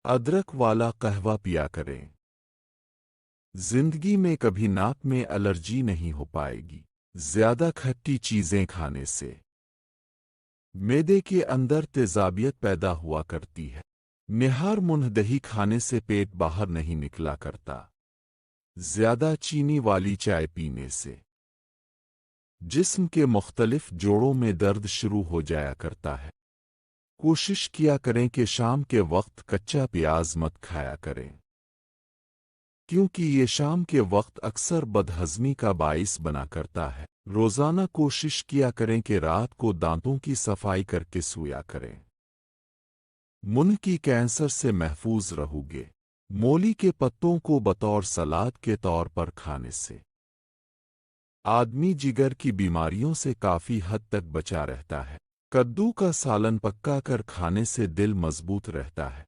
ادرک والا قہوہ پیا کریں۔ زندگی میں کبھی ناک میں الرجی نہیں ہو پائے گی۔ زیادہ کھٹی چیزیں کھانے سے معدے کے اندر تیزابیت پیدا ہوا کرتی ہے۔ نہار منہ دہی کھانے سے پیٹ باہر نہیں نکلا کرتا۔ زیادہ چینی والی چائے پینے سے جسم کے مختلف جوڑوں میں درد شروع ہو جایا کرتا ہے۔ کوشش کیا کریں کہ شام کے وقت کچا پیاز مت کھایا کریں، کیونکہ یہ شام کے وقت اکثر بدہضمی کا باعث بنا کرتا ہے۔ روزانہ کوشش کیا کریں کہ رات کو دانتوں کی صفائی کر کے سویا کریں۔ منہ کی کینسر سے محفوظ رہو گے۔ مولی کے پتوں کو بطور سلاد کے طور پر کھانے سے آدمی جگر کی بیماریوں سے کافی حد تک بچا رہتا ہے۔ کدو کا سالن پکا کر کھانے سے دل مضبوط رہتا ہے۔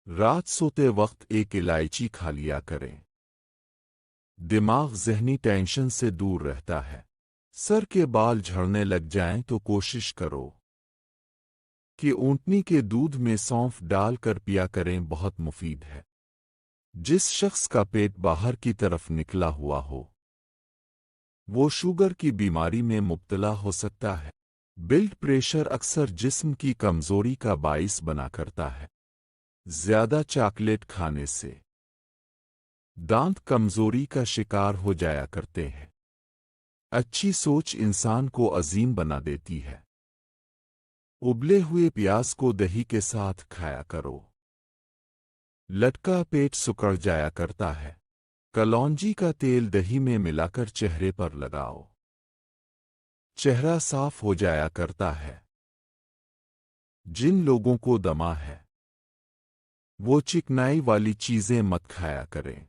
رات سوتے وقت ایک الائچی کھا لیا کریں۔ دماغ ذہنی ٹینشن سے دور رہتا ہے۔ سر کے بال جھڑنے لگ جائیں تو کوشش کرو کہ اونٹنی کے دودھ میں سونف ڈال کر پیا کریں، بہت مفید ہے۔ جس شخص کا پیٹ باہر کی طرف نکلا ہوا ہو وہ شوگر کی بیماری میں مبتلا ہو سکتا ہے۔ بلڈ پریشر اکثر جسم کی کمزوری کا باعث بنا کرتا ہے۔ زیادہ چاکلیٹ کھانے سے دانت کمزوری کا شکار ہو جایا کرتے ہیں۔ اچھی سوچ انسان کو عظیم بنا دیتی ہے۔ ابلے ہوئے پیاز کو دہی کے ساتھ کھایا کرو۔ لٹکا پیٹ سکڑ جایا کرتا ہے۔ کلونجی کا تیل دہی میں ملا کر چہرے پر لگاؤ، چہرہ صاف ہو جایا کرتا ہے۔ جن لوگوں کو دمہ ہے وہ چکنائی والی چیزیں مت کھایا کریں۔